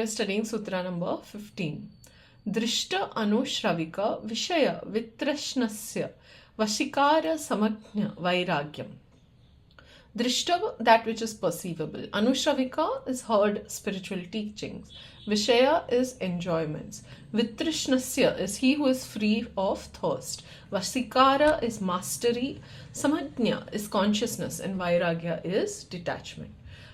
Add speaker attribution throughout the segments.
Speaker 1: are studying Sutra number 15. dṛṣṭa-anu-śravika-viṣaya-vitṛṣṇasya vaśīkāra-saṃjñā-vairāgyam. Dṛṣṭa, that which is perceivable. Anu-śravika is heard spiritual teachings. Viṣaya is enjoyments. Vitṛṣṇasya is he who is free of thirst. Vaśīkāra is mastery. Saṃjñā is consciousness. And vairagya is detachment.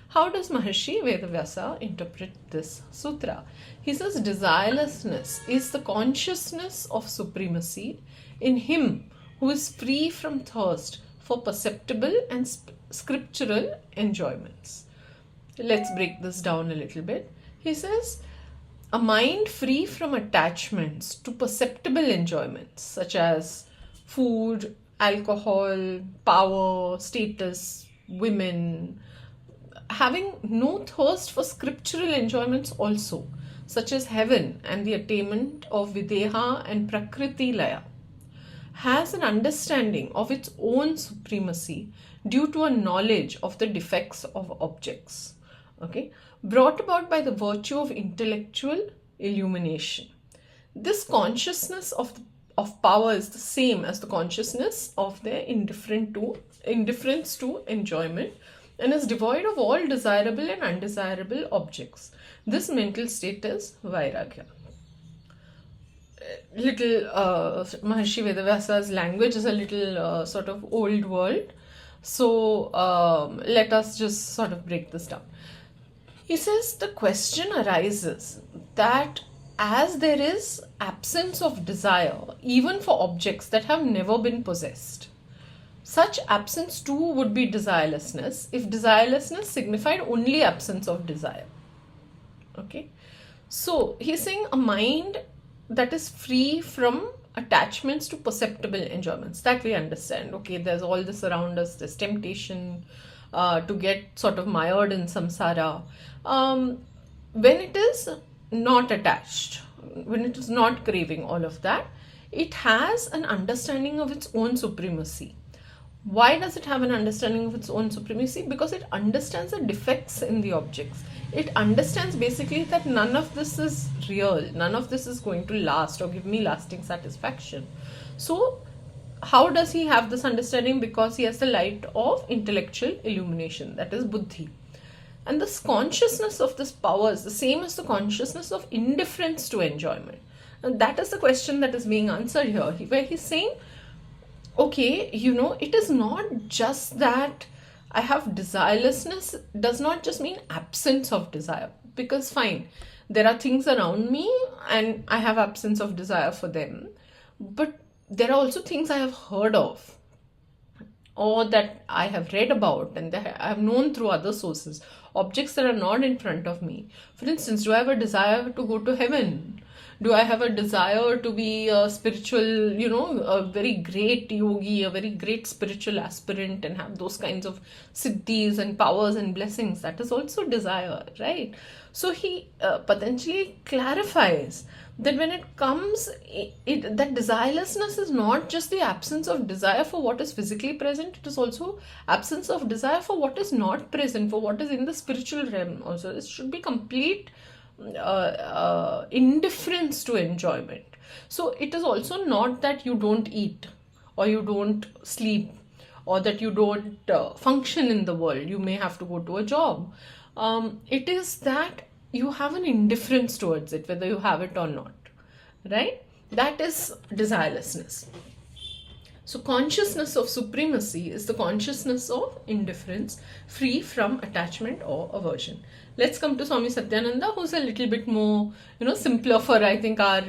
Speaker 1: How does Maharishi Ved Vyasa interpret this sutra? He says desirelessness is the consciousness of supremacy in him who is free from thirst for perceptible and scriptural enjoyments. Let's break this down a little bit. He says a mind free from attachments to perceptible enjoyments such as food, alcohol, power, status, women, having no thirst for scriptural enjoyments also, such as heaven and the attainment of videha and prakriti laya, has an understanding of its own supremacy due to a knowledge of the defects of objects, brought about by the virtue of intellectual illumination. This consciousness of power is the same as the consciousness of their indifference to enjoyment, and is devoid of all desirable and undesirable objects. This mental state is vairagya. Maharishi Ved Vyasa's language is a little sort of old world. So let us just sort of break this down. He says the question arises that as there is absence of desire even for objects that have never been possessed, such absence too would be desirelessness if desirelessness signified only absence of desire. So he's saying a mind that is free from attachments to perceptible enjoyments, that we understand. There's all this around us, there's temptation to get sort of mired in samsara. When it is not attached, when it is not craving all of that, it has an understanding of its own supremacy. Why does it have an understanding of its own supremacy? Because it understands the defects in the objects. It understands basically that none of this is real, none of this is going to last or give me lasting satisfaction. So how does he have this understanding? Because he has the light of intellectual illumination, that is buddhi. And this consciousness of this power is the same as the consciousness of indifference to enjoyment. And that is the question that is being answered here, where he's saying, it is not just that I have desirelessness, does not just mean absence of desire. Because fine, there are things around me and I have absence of desire for them. But there are also things I have heard of or that I have read about and that I have known through other sources. Objects that are not in front of me. For instance, do I have a desire to go to heaven? Do I have a desire to be a spiritual, a very great yogi, a very great spiritual aspirant and have those kinds of siddhis and powers and blessings? That is also desire, right? So he potentially clarifies that when it comes, that desirelessness is not just the absence of desire for what is physically present, it is also absence of desire for what is not present, for what is in the spiritual realm also. It should be complete indifference to enjoyment. So it is also not that you don't eat or you don't sleep or that you don't function in the world. You may have to go to a job. It is that you have an indifference towards it, whether you have it or not, right? That is desirelessness. So consciousness of supremacy is the consciousness of indifference, free from attachment or aversion. Let's come to Swami Satyananda, who's a little bit more, simpler for, I think, our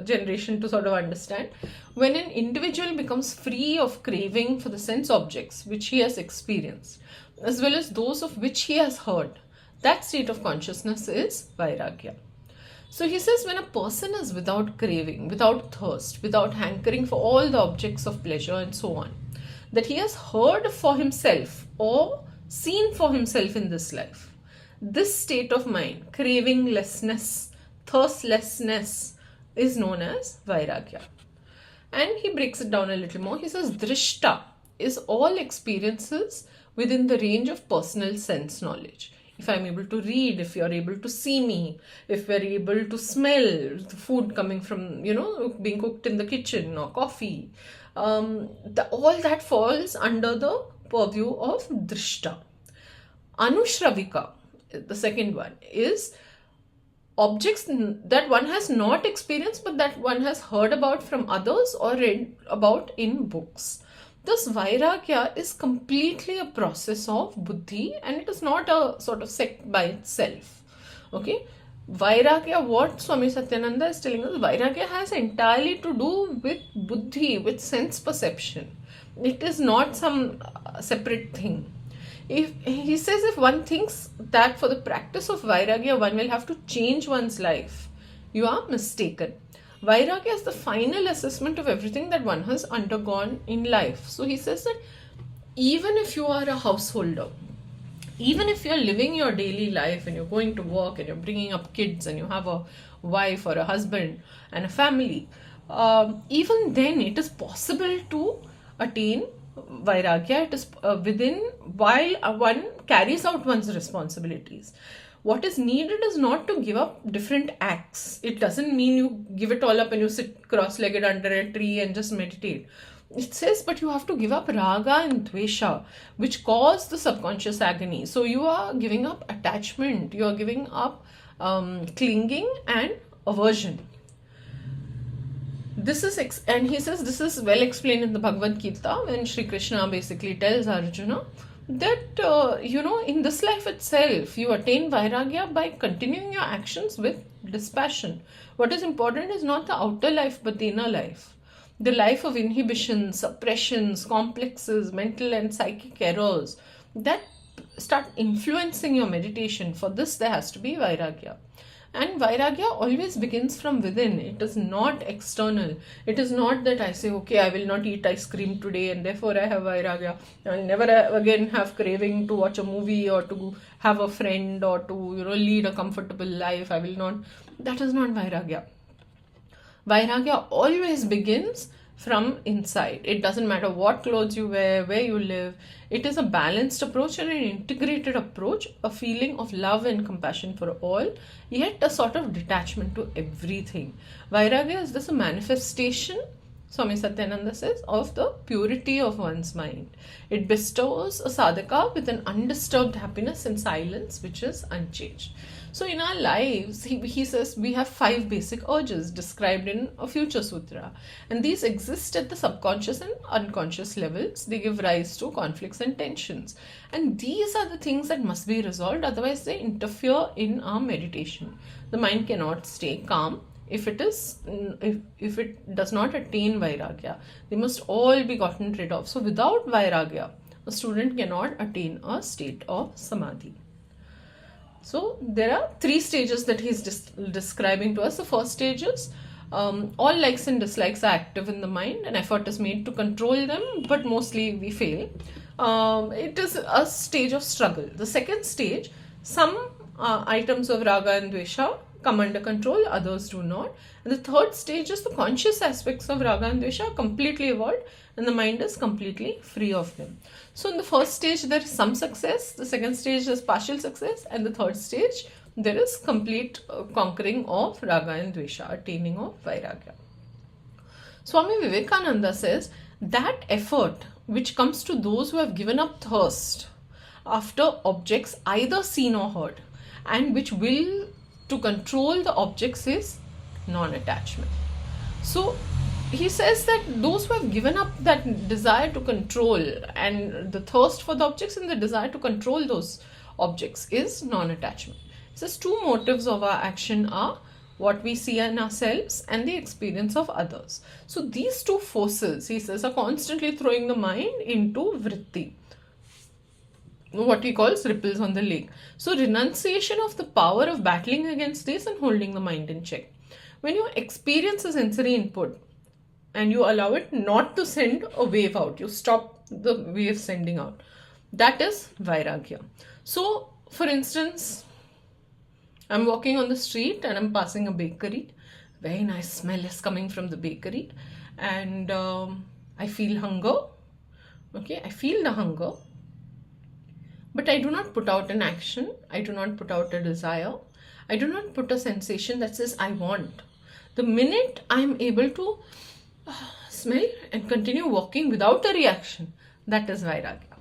Speaker 1: generation to sort of understand. When an individual becomes free of craving for the sense objects which he has experienced, as well as those of which he has heard, that state of consciousness is vairagya. So he says when a person is without craving, without thirst, without hankering for all the objects of pleasure and so on, that he has heard for himself or seen for himself in this life, this state of mind, cravinglessness, thirstlessness, is known as vairagya. And he breaks it down a little more. He says dṛṣṭa is all experiences within the range of personal sense knowledge. if I'm able to read, if you're able to see me, if we're able to smell the food coming from, being cooked in the kitchen, or coffee, all that falls under the purview of dṛṣṭa. Anu-śravika, the second one, is objects that one has not experienced but that one has heard about from others or read about in books. Thus, vairagya is completely a process of buddhi, and it is not a sort of sect by itself. Okay? Vairagya, what Swami Satyananda is telling us, vairagya has entirely to do with buddhi, with sense perception. It is not some separate thing. If he says, if one thinks that for the practice of vairagya one will have to change one's life, you are mistaken. Vairagya is the final assessment of everything that one has undergone in life. So he says that even if you are a householder, even if you're living your daily life and you're going to work and you're bringing up kids and you have a wife or a husband and a family, even then it is possible to attain vairagya. It is within, while one carries out one's responsibilities. What is needed is not to give up different acts. It doesn't mean you give it all up and you sit cross-legged under a tree and just meditate. It says, but you have to give up raga and dvesha, which cause the subconscious agony. So you are giving up attachment, you are giving up clinging and aversion. This is, and he says this is well explained in the Bhagavad Gita, when Sri Krishna basically tells Arjuna that, in this life itself, you attain vairagya by continuing your actions with dispassion. What is important is not the outer life, but the inner life. The life of inhibitions, suppressions, complexes, mental and psychic errors that start influencing your meditation. For this, there has to be vairagya. And vairagya always begins from within. It is not external. It is not that I say, okay, I will not eat ice cream today and therefore I have vairagya. I will never again have craving to watch a movie or to have a friend or to, lead a comfortable life. I will not. That is not vairagya. Vairagya always begins from inside. It doesn't matter what clothes you wear, where you live. It is a balanced approach and an integrated approach, a feeling of love and compassion for all, yet a sort of detachment to everything. Vairagya is thus a manifestation, Swami Satyananda says, of the purity of one's mind. It bestows a sadhaka with an undisturbed happiness and silence which is unchanged. So in our lives, he says we have 5 basic urges described in a future sutra, and these exist at the subconscious and unconscious levels. They give rise to conflicts and tensions, and these are the things that must be resolved, otherwise they interfere in our meditation. The mind cannot stay calm if it does not attain vairagya. They must all be gotten rid of. So without vairagya, a student cannot attain a state of samadhi. So there are 3 stages that he's describing to us. The first stage is all likes and dislikes are active in the mind, and effort is made to control them, but mostly we fail. It is a stage of struggle. The second stage, some items of raga and dvesha come under control, others do not. And the third stage is the conscious aspects of raga and dvesha are completely evolved and the mind is completely free of them. So in the first stage there is some success, the second stage is partial success, and the third stage there is complete conquering of raga and dvesha, attaining of vairagya. Swami Vivekananda says that effort which comes to those who have given up thirst after objects either seen or heard, and which will to control the objects, is non-attachment. So he says that those who have given up that desire to control and the thirst for the objects and the desire to control those objects is non-attachment. He says 2 motives of our action are what we see in ourselves and the experience of others. So these 2 forces, he says, are constantly throwing the mind into vritti, what he calls ripples on the lake. So renunciation of the power of battling against this and holding the mind in check. When you experience a sensory input and you allow it not to send a wave out, you stop the wave sending out, that is vairagya. So for instance, I'm walking on the street and I'm passing a bakery. Very nice smell is coming from the bakery, and I feel hunger. Okay, I feel the hunger. But I do not put out an action, I do not put out a desire, I do not put a sensation that says I want. The minute I am able to smell and continue walking without a reaction, that is vairagya.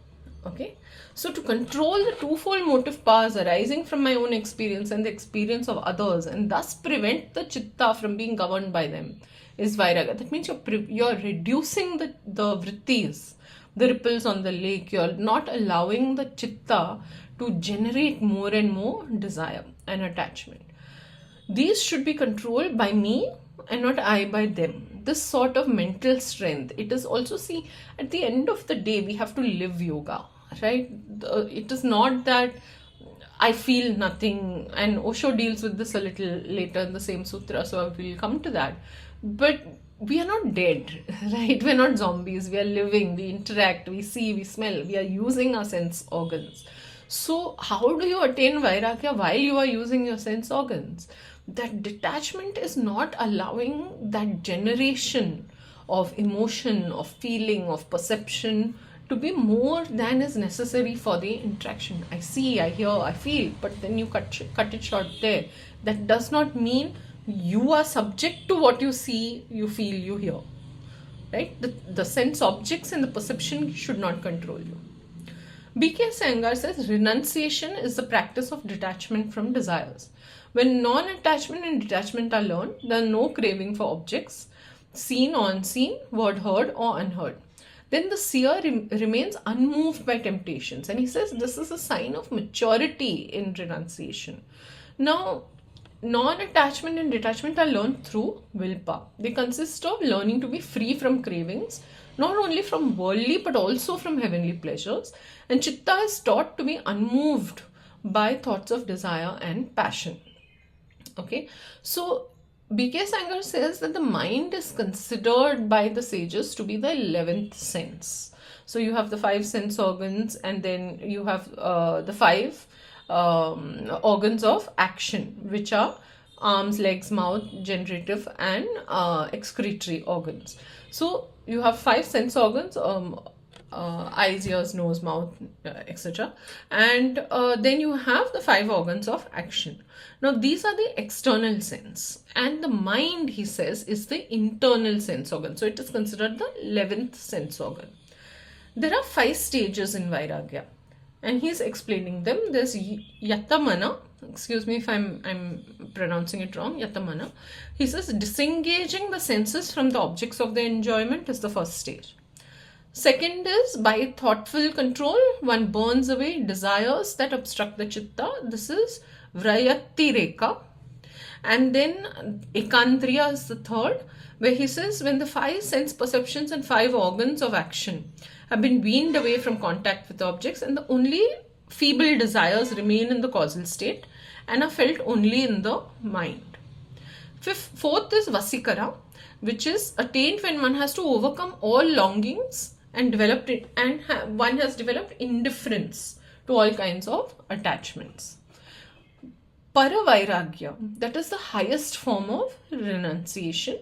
Speaker 1: Okay? So to control the twofold motive powers arising from my own experience and the experience of others, and thus prevent the chitta from being governed by them, is vairagya. That means you're reducing the vrittis, the ripples on the lake. You're not allowing the chitta to generate more and more desire and attachment. These should be controlled by me and not I by them. This sort of mental strength, it is also, see, at the end of the day, we have to live yoga, right? It is not that I feel nothing, and Osho deals with this a little later in the same sutra, so I will come to that. But we are not dead, right? We're not zombies. We are living, we interact, we see, we smell, we are using our sense organs. So how do you attain vairagya while you are using your sense organs? That detachment is not allowing that generation of emotion, of feeling, of perception to be more than is necessary for the interaction. I see, I hear, I feel, but then you cut it short there. That does not mean you are subject to what you see, you feel, you hear. Right? The sense objects and the perception should not control you. BKS Iyengar says renunciation is the practice of detachment from desires. When non-attachment and detachment are learned, there are no craving for objects, seen or unseen, word heard or unheard. Then the seer remains unmoved by temptations. And he says this is a sign of maturity in renunciation. Now, non-attachment and detachment are learned through willpower. They consist of learning to be free from cravings, not only from worldly but also from heavenly pleasures. And chitta is taught to be unmoved by thoughts of desire and passion. Okay, so BKS Iyengar says that the mind is considered by the sages to be the 11th sense. So you have the 5 sense organs, and then you have the 5 organs of action, which are arms, legs, mouth, generative and excretory organs. So you have 5 sense organs, eyes, ears, nose, mouth, etc. And then you have the 5 organs of action. Now these are the external sense, and the mind, he says, is the internal sense organ. So it is considered the 11th sense organ. There are 5 stages in vairagya, and he is explaining them. There's yatamana, excuse me if I'm pronouncing it wrong, yatamana. He says disengaging the senses from the objects of their enjoyment is the first stage. Second is by thoughtful control, one burns away desires that obstruct the chitta. This is vrayati-rekha. And then ekandriya is the third, where he says when the 5 sense perceptions and 5 organs of action have been weaned away from contact with objects, and the only feeble desires remain in the causal state and are felt only in the mind. Fourth is vaśīkāra, which is attained when one has to overcome all longings and one has developed indifference to all kinds of attachments. Paravairagya, that is the highest form of renunciation,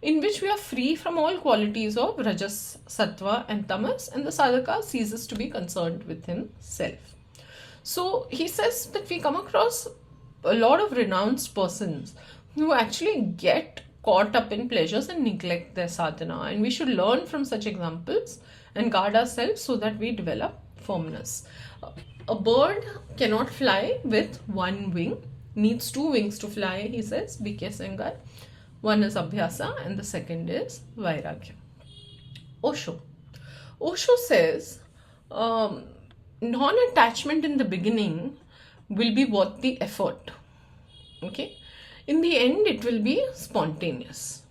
Speaker 1: in which we are free from all qualities of rajas, sattva and tamas, and the sadhaka ceases to be concerned with himself. So he says that we come across a lot of renounced persons who actually get caught up in pleasures and neglect their sadhana, and we should learn from such examples and guard ourselves so that we develop firmness. A bird cannot fly with one wing, needs 2 wings to fly, he says, BKS Iyengar. One is abhyasa and the second is vairagya. Osho says non-attachment in the beginning will be worth the effort. Okay, in the end it will be spontaneous.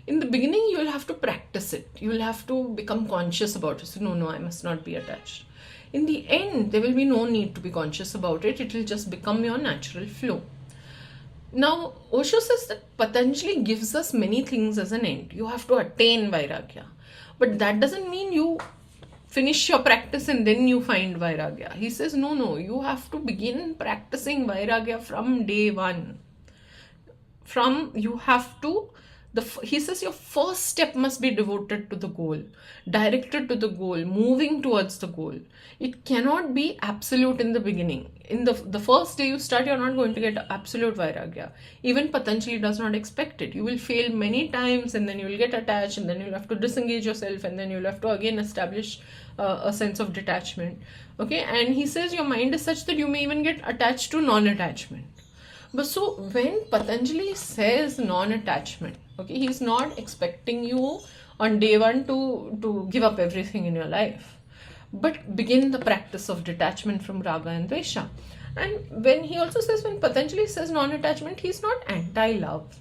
Speaker 1: In the beginning you will have to practice it, you will have to become conscious about it. So no, I must not be attached. In the end there will be no need to be conscious about it, it will just become your natural flow. Now Osho says that Patanjali gives us many things as an end. You have to attain vairagya, but that doesn't mean you finish your practice and then you find vairagya. He says no, you have to begin practicing vairagya from day one. You have to He says your first step must be devoted to the goal, directed to the goal, moving towards the goal. It cannot be absolute in the beginning. In the first day you start, you're not going to get absolute vairagya. Even Patanjali does not expect it. You will fail many times, and then you will get attached, and then you'll have to disengage yourself, and then you'll have to again establish a sense of detachment. Okay, and he says your mind is such that you may even get attached to non-attachment. But so when Patanjali says non-attachment, okay, he's not expecting you on day one to give up everything in your life, but begin the practice of detachment from raga and dvesha. And when he also says, when Patanjali says non-attachment, he's not anti-love.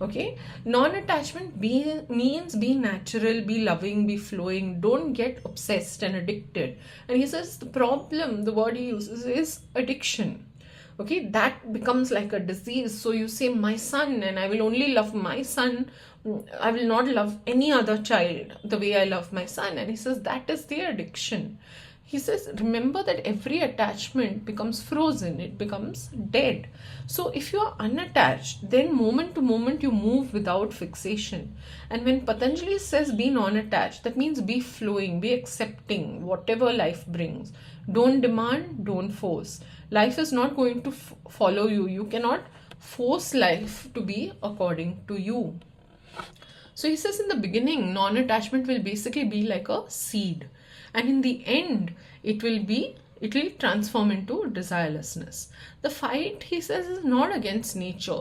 Speaker 1: Okay, non-attachment means be natural, be loving, be flowing. Don't get obsessed and addicted. And he says the problem, the word he uses is addiction. Okay, that becomes like a disease. So you say my son, and I will only love my son. I will not love any other child the way I love my son. And he says that is the addiction. He says, remember that every attachment becomes frozen, it becomes dead. So if you are unattached, then moment to moment you move without fixation. And when Patanjali says be non-attached, that means be flowing, be accepting whatever life brings. Don't demand, don't force. Life is not going to follow you. You cannot force life to be according to you. So he says in the beginning, non-attachment will basically be like a seed. And in the end, it will transform into desirelessness. The fight, he says, is not against nature.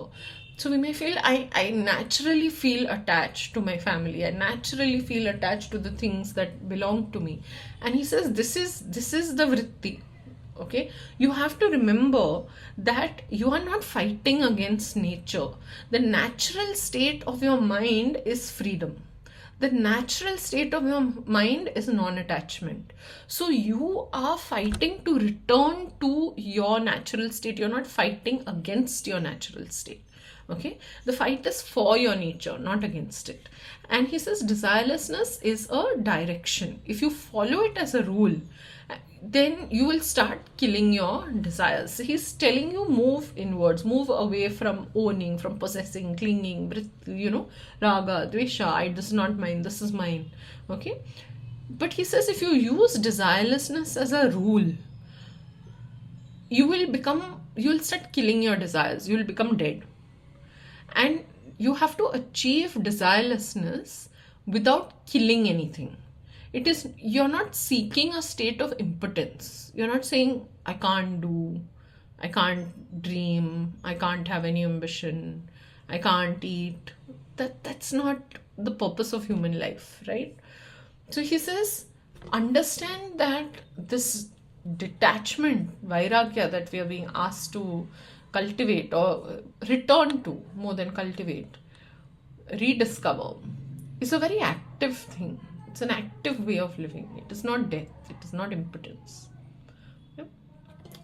Speaker 1: So we may feel, I naturally feel attached to my family. I naturally feel attached to the things that belong to me. And he says, this is the vritti. Okay, you have to remember that you are not fighting against nature. The natural state of your mind is freedom. The natural state of your mind is non-attachment. So you are fighting to return to your natural state. You're not fighting against your natural state. Okay, the fight is for your nature, not against it. And he says desirelessness is a direction. If you follow it as a rule, then you will start killing your desires. He's telling you move inwards, move away from owning, from possessing, clinging, raga, dvesha, this is not mine, this is mine. Okay, but he says if you use desirelessness as a rule, you will start killing your desires. You will become dead. And you have to achieve desirelessness without killing anything. You're not seeking a state of impotence. You're not saying, I can't do, I can't dream, I can't have any ambition, I can't eat. That's not the purpose of human life, right? So he says, understand that this detachment, vairagya, that we are being asked to cultivate or return to, more than cultivate, rediscover, is a very active thing. It's an active way of living. It is not death. It is not impotence. Yeah?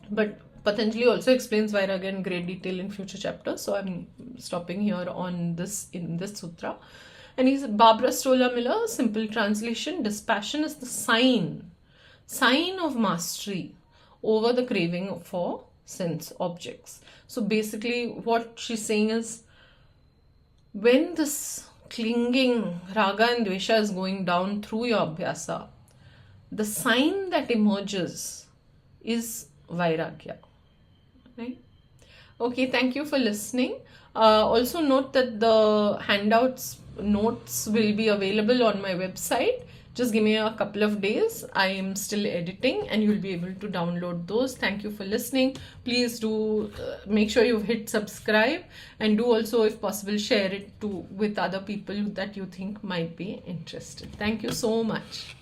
Speaker 1: But Patanjali also explains vairagya in great detail in future chapters. So I'm stopping here on this in this sutra. And he's Barbara Stola Miller, simple translation: dispassion is the sign of mastery over the craving for sense objects. So basically what she's saying is, when this clinging raga and dvesha is going down through your abhyasa, the sign that emerges is vairagya. Right? Okay, thank you for listening. Also note that the notes will be available on my website. Just give me a couple of days. I am still editing and you'll be able to download those. Thank you for listening. Please do make sure you've hit subscribe, and do also, if possible, share it with other people that you think might be interested. Thank you so much.